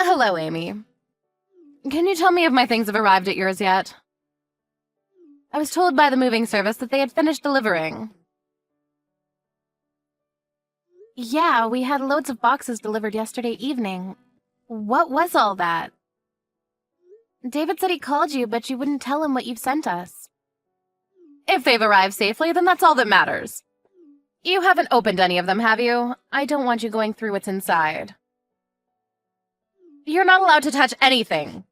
Hello, Amy. Can you tell me if my things have arrived at yours yet? I was told by the moving service that they had finished delivering. Yeah, we had loads of boxes delivered yesterday evening. What was all that? David said he called you, but you wouldn't tell him what you've sent us. If they've arrived safely, then that's all that matters. You haven't opened any of them, have you? I don't want you going through what's inside. You're not allowed to touch anything.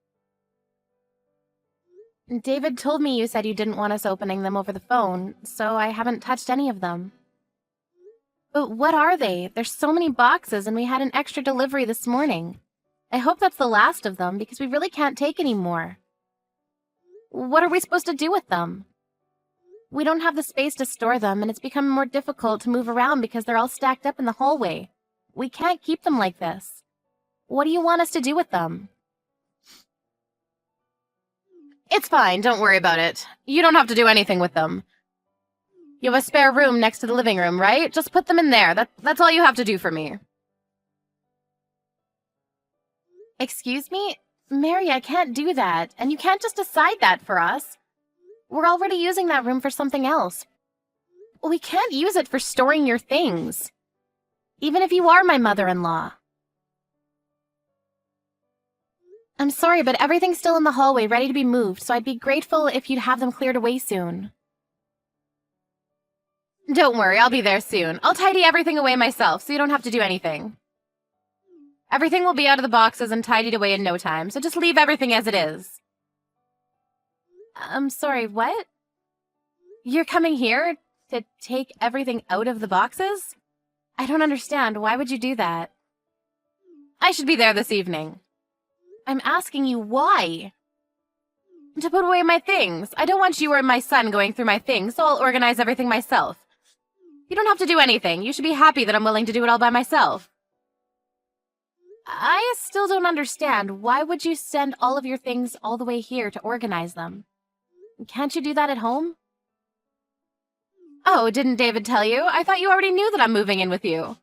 David told me you said you didn't want us opening them over the phone, so I haven't touched any of them. But what are they? There's so many boxes, and we had an extra delivery this morning. I hope that's the last of them, because we really can't take any more. What are we supposed to do with them? We don't have the space to store them, and it's become more difficult to move around because they're all stacked up in the hallway. We can't keep them like this. What do you want us to do with them? It's fine, don't worry about it. You don't have to do anything with them. You have a spare room next to the living room, right? Just put them in there. That's all you have to do for me. Excuse me? Mary, I can't do that, and you can't just decide that for us. We're already using that room for something else. We can't use it for storing your things. Even if you are my mother-in-law. I'm sorry, but everything's still in the hallway, ready to be moved, so I'd be grateful if you'd have them cleared away soon. Don't worry, I'll be there soon. I'll tidy everything away myself, so you don't have to do anything. Everything will be out of the boxes and tidied away in no time, so just leave everything as it is. I'm sorry, what? You're coming here to take everything out of the boxes? I don't understand. Why would you do that? I should be there this evening. I'm asking you why. To put away my things. I don't want you or my son going through my things, so I'll organize everything myself. You don't have to do anything. You should be happy that I'm willing to do it all by myself. I still don't understand. Why would you send all of your things all the way here to organize them? Can't you do that at home? Oh, didn't David tell you? I thought you already knew that I'm moving in with you.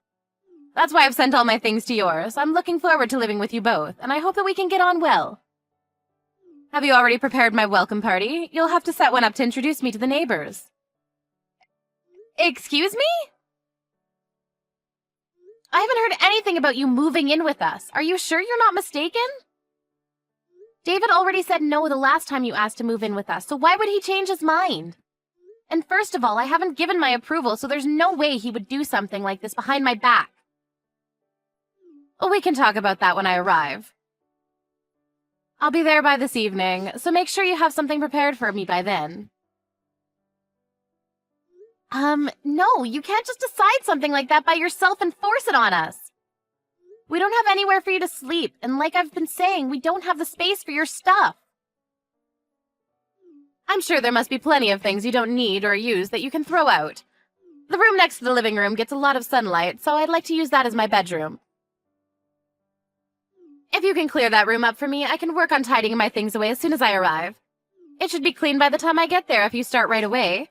That's why I've sent all my things to yours. I'm looking forward to living with you both, and I hope that we can get on well. Have you already prepared my welcome party? You'll have to set one up to introduce me to the neighbors. Excuse me? I haven't heard anything about you moving in with us. Are you sure you're not mistaken? David already said no the last time you asked to move in with us, so why would he change his mind? And first of all, I haven't given my approval, so there's no way he would do something like this behind my back. We can talk about that when I arrive. I'll be there by this evening, so make sure you have something prepared for me by then. No, you can't just decide something like that by yourself and force it on us. We don't have anywhere for you to sleep, and like I've been saying, we don't have the space for your stuff. I'm sure there must be plenty of things you don't need or use that you can throw out. The room next to the living room gets a lot of sunlight, so I'd like to use that as my bedroom. If you can clear that room up for me, I can work on tidying my things away as soon as I arrive. It should be clean by the time I get there if you start right away.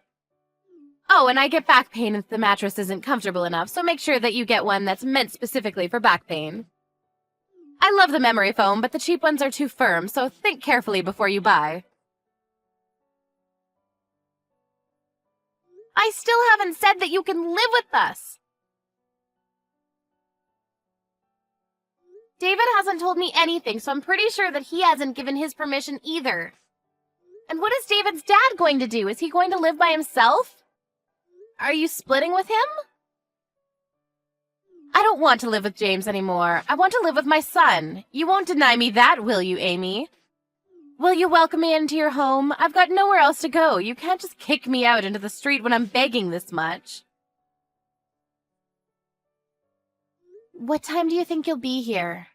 Oh, and I get back pain if the mattress isn't comfortable enough, so make sure that you get one that's meant specifically for back pain. I love the memory foam, but the cheap ones are too firm, so think carefully before you buy. I still haven't said that you can live with us! David hasn't told me anything, so I'm pretty sure that he hasn't given his permission either. And what is David's dad going to do? Is he going to live by himself? Are you splitting with him? I don't want to live with James anymore. I want to live with my son. You won't deny me that, will you, Amy? Will you welcome me into your home? I've got nowhere else to go. You can't just kick me out into the street when I'm begging this much. What time do you think you'll be here?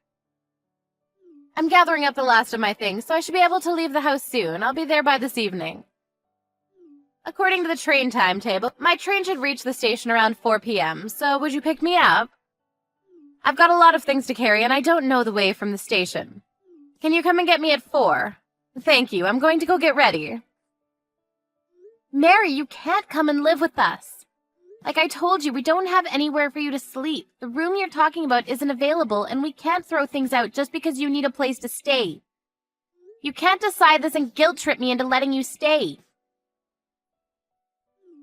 I'm gathering up the last of my things, so I should be able to leave the house soon. I'll be there by this evening. According to the train timetable, my train should reach the station around 4 p.m., so would you pick me up? I've got a lot of things to carry, and I don't know the way from the station. Can you come and get me at 4? Thank you, I'm going to go get ready. Mary, you can't come and live with us. Like I told you, we don't have anywhere for you to sleep. The room you're talking about isn't available, and we can't throw things out just because you need a place to stay. You can't decide this and guilt-trip me into letting you stay.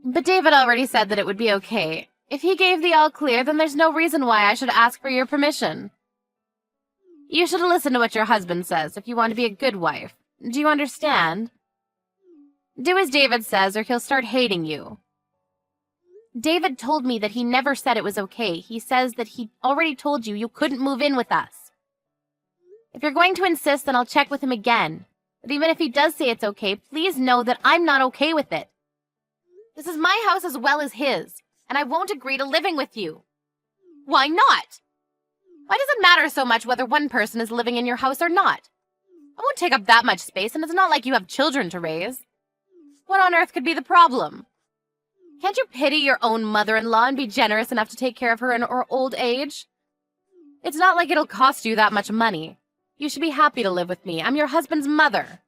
But David already said that it would be okay. If he gave the all-clear, then there's no reason why I should ask for your permission. You should listen to what your husband says if you want to be a good wife. Do you understand? Do as David says, or he'll start hating you. David told me that he never said it was okay. He says that he already told you couldn't move in with us. If you're going to insist, then I'll check with him again. But even if he does say it's okay, please know that I'm not okay with it. This is my house as well as his, and I won't agree to living with you. Why not? Why does it matter so much whether one person is living in your house or not? I won't take up that much space, and it's not like you have children to raise. What on earth could be the problem? Can't you pity your own mother-in-law and be generous enough to take care of her in her old age? It's not like it'll cost you that much money. You should be happy to live with me. I'm your husband's mother.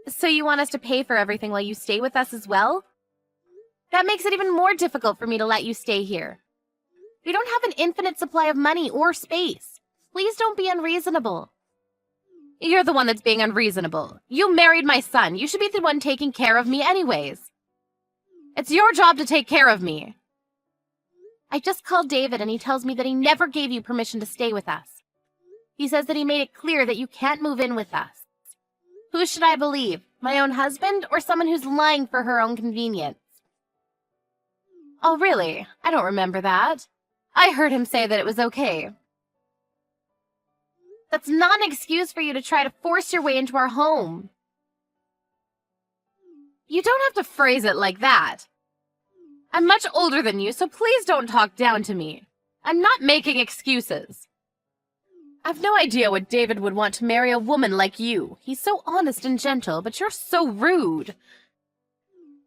So you want us to pay for everything while you stay with us as well? That makes it even more difficult for me to let you stay here. We don't have an infinite supply of money or space. Please don't be unreasonable. You're the one that's being unreasonable. You married my son. You should be the one taking care of me anyways. It's your job to take care of me. I just called David and he tells me that he never gave you permission to stay with us. He says that he made it clear that you can't move in with us. Who should I believe? My own husband or someone who's lying for her own convenience? Oh, really? I don't remember that. I heard him say that it was okay. That's not an excuse for you to try to force your way into our home. You don't have to phrase it like that. I'm much older than you, so please don't talk down to me. I'm not making excuses. I've no idea what David would want to marry a woman like you. He's so honest and gentle, but you're so rude.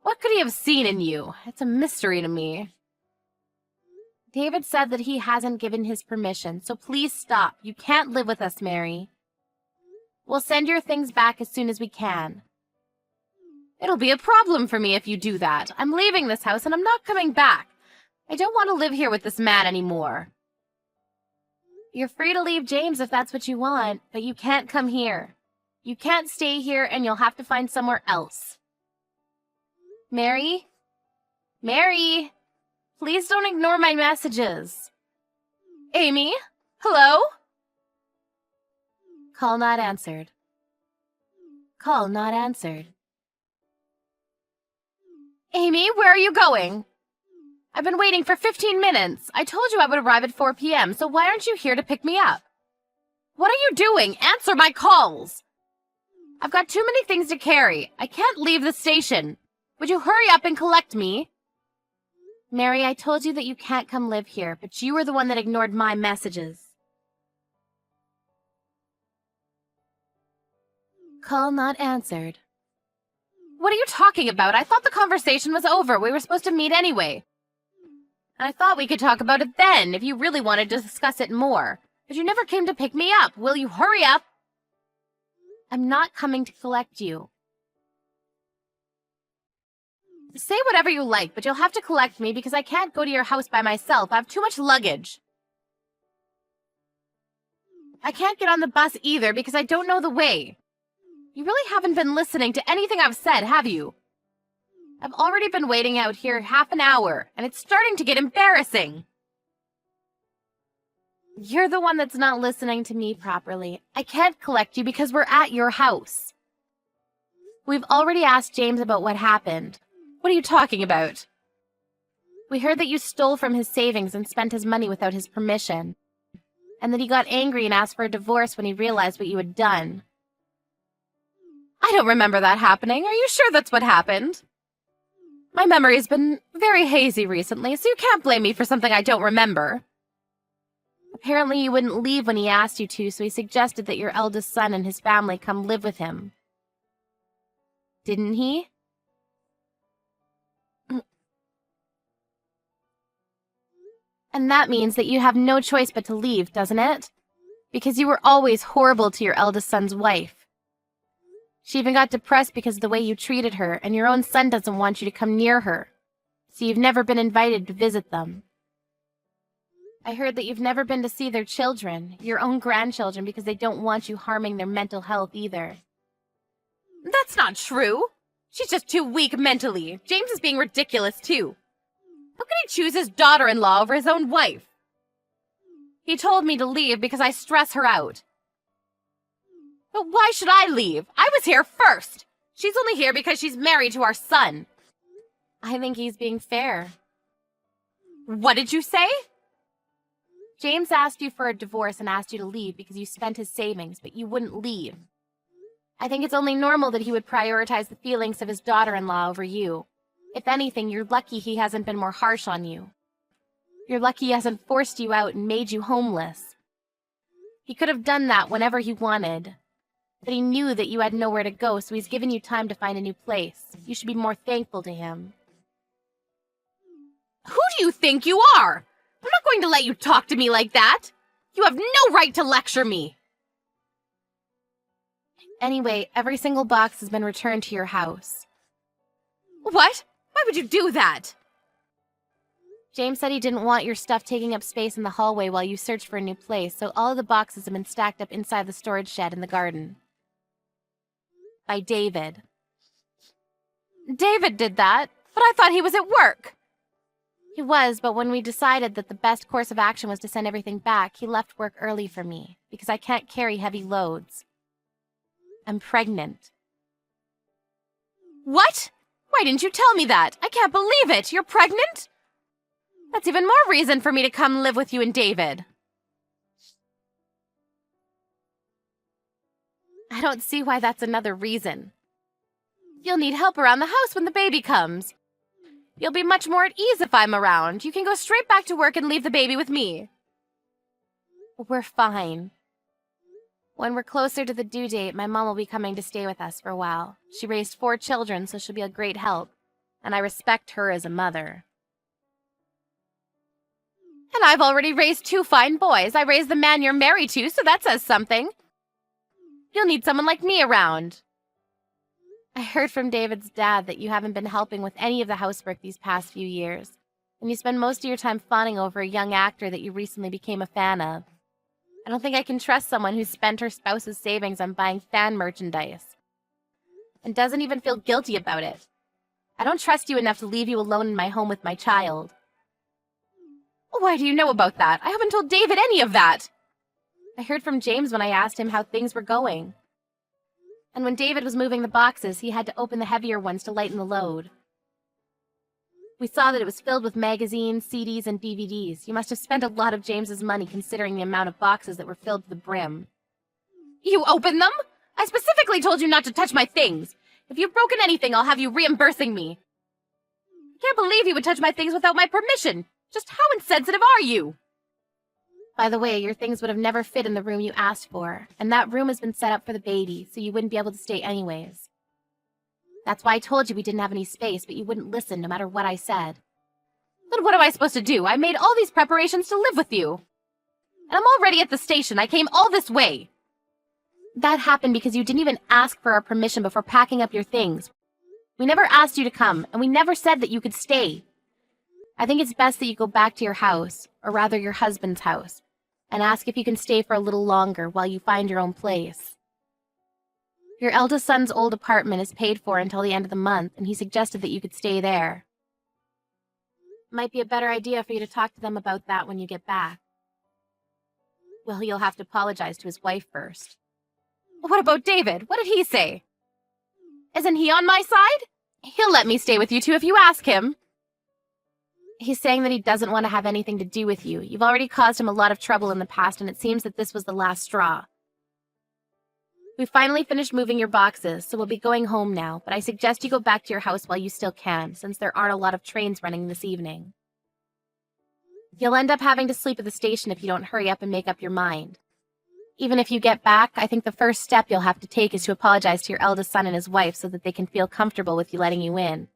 What could he have seen in you? It's a mystery to me. David said that he hasn't given his permission, so please stop. You can't live with us, Mary. We'll send your things back as soon as we can. It'll be a problem for me if you do that. I'm leaving this house and I'm not coming back. I don't want to live here with this man anymore. You're free to leave James if that's what you want, but you can't come here. You can't stay here and you'll have to find somewhere else. Mary? Mary? Please don't ignore my messages. Amy? Hello? Call not answered. Call not answered. Amy, where are you going? I've been waiting for 15 minutes. I told you I would arrive at 4 p.m., so why aren't you here to pick me up? What are you doing? Answer my calls! I've got too many things to carry. I can't leave the station. Would you hurry up and collect me? Mary, I told you that you can't come live here, but you were the one that ignored my messages. Call not answered. What are you talking about? I thought the conversation was over. We were supposed to meet anyway. I thought we could talk about it then, if you really wanted to discuss it more. But you never came to pick me up. Will you hurry up? I'm not coming to collect you. Say whatever you like, but you'll have to collect me because I can't go to your house by myself. I have too much luggage. I can't get on the bus either because I don't know the way. You really haven't been listening to anything I've said, have you? I've already been waiting out here half an hour, and it's starting to get embarrassing. You're the one that's not listening to me properly. I can't collect you because we're at your house. We've already asked James about what happened. What are you talking about? We heard that you stole from his savings and spent his money without his permission, and that he got angry and asked for a divorce when he realized what you had done. I don't remember that happening. Are you sure that's what happened? My memory's been very hazy recently, so you can't blame me for something I don't remember. Apparently you wouldn't leave when he asked you to, so he suggested that your eldest son and his family come live with him. Didn't he? And that means that you have no choice but to leave, doesn't it? Because you were always horrible to your eldest son's wife. She even got depressed because of the way you treated her, and your own son doesn't want you to come near her. So you've never been invited to visit them. I heard that you've never been to see their children, your own grandchildren, because they don't want you harming their mental health either. That's not true. She's just too weak mentally. James is being ridiculous, too. How can he choose his daughter-in-law over his own wife? He told me to leave because I stress her out. But why should I leave? I was here first. She's only here because she's married to our son. I think he's being fair. What did you say? James asked you for a divorce and asked you to leave because you spent his savings, but you wouldn't leave. I think it's only normal that he would prioritize the feelings of his daughter-in-law over you. If anything, you're lucky he hasn't been more harsh on you. You're lucky he hasn't forced you out and made you homeless. He could have done that whenever he wanted, but he knew that you had nowhere to go, so he's given you time to find a new place. You should be more thankful to him. Who do you think you are? I'm not going to let you talk to me like that. You have no right to lecture me. Anyway, every single box has been returned to your house. What? Why would you do that? James said he didn't want your stuff taking up space in the hallway while you searched for a new place, so all of the boxes have been stacked up inside the storage shed in the garden. By David. David did that, but I thought he was at work. He was, but when we decided that the best course of action was to send everything back, he left work early for me, because I can't carry heavy loads. I'm pregnant. What? Why didn't you tell me that? I can't believe it. You're pregnant? That's even more reason for me to come live with you and David. I don't see why that's another reason. You'll need help around the house when the baby comes. You'll be much more at ease if I'm around. You can go straight back to work and leave the baby with me. We're fine. When we're closer to the due date, my mom will be coming to stay with us for a while. She raised 4 children, so she'll be a great help. And I respect her as a mother. And I've already raised 2 fine boys. I raised the man you're married to, so that says something. You'll need someone like me around. I heard from David's dad that you haven't been helping with any of the housework these past few years, and you spend most of your time fawning over a young actor that you recently became a fan of. I don't think I can trust someone who's spent her spouse's savings on buying fan merchandise, and doesn't even feel guilty about it. I don't trust you enough to leave you alone in my home with my child. Why do you know about that? I haven't told David any of that. I heard from James when I asked him how things were going. And when David was moving the boxes, he had to open the heavier ones to lighten the load. We saw that it was filled with magazines, CDs, and DVDs. You must have spent a lot of James's money considering the amount of boxes that were filled to the brim. You opened them? I specifically told you not to touch my things. If you've broken anything, I'll have you reimbursing me. I can't believe you would touch my things without my permission. Just how insensitive are you? By the way, your things would have never fit in the room you asked for, and that room has been set up for the baby, so you wouldn't be able to stay anyways. That's why I told you we didn't have any space, but you wouldn't listen no matter what I said. Then what am I supposed to do? I made all these preparations to live with you. And I'm already at the station. I came all this way. That happened because you didn't even ask for our permission before packing up your things. We never asked you to come, and we never said that you could stay. I think it's best that you go back to your house, or rather your husband's house, and ask if you can stay for a little longer while you find your own place. Your eldest son's old apartment is paid for until the end of the month, and he suggested that you could stay there. Might be a better idea for you to talk to them about that when you get back. Well, you'll have to apologize to his wife first. What about David? What did he say? Isn't he on my side? He'll let me stay with you two if you ask him. He's saying that he doesn't want to have anything to do with you. You've already caused him a lot of trouble in the past, and it seems that this was the last straw. We finally finished moving your boxes, so we'll be going home now, but I suggest you go back to your house while you still can, since there aren't a lot of trains running this evening. You'll end up having to sleep at the station if you don't hurry up and make up your mind. Even if you get back, I think the first step you'll have to take is to apologize to your eldest son and his wife so that they can feel comfortable with you letting you in.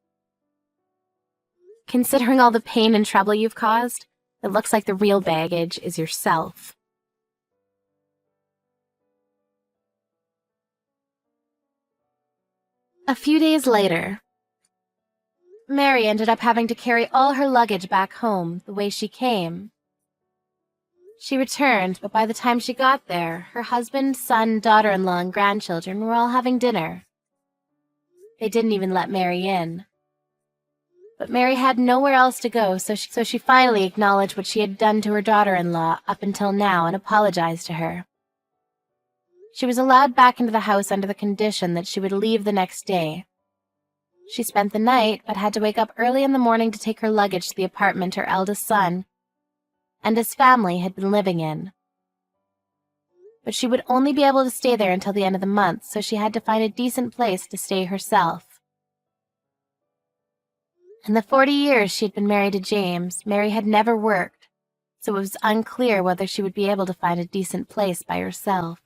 Considering all the pain and trouble you've caused, it looks like the real baggage is yourself. A few days later. Mary ended up having to carry all her luggage back home the way she came. She returned, but by the time she got there, her husband, son, daughter-in-law, and grandchildren were all having dinner. They didn't even let Mary in. But Mary had nowhere else to go, so she finally acknowledged what she had done to her daughter-in-law up until now and apologized to her. She was allowed back into the house under the condition that she would leave the next day. She spent the night, but had to wake up early in the morning to take her luggage to the apartment her eldest son and his family had been living in. But she would only be able to stay there until the end of the month, so she had to find a decent place to stay herself. In the 40 years she had been married to James, Mary had never worked, so it was unclear whether she would be able to find a decent place by herself.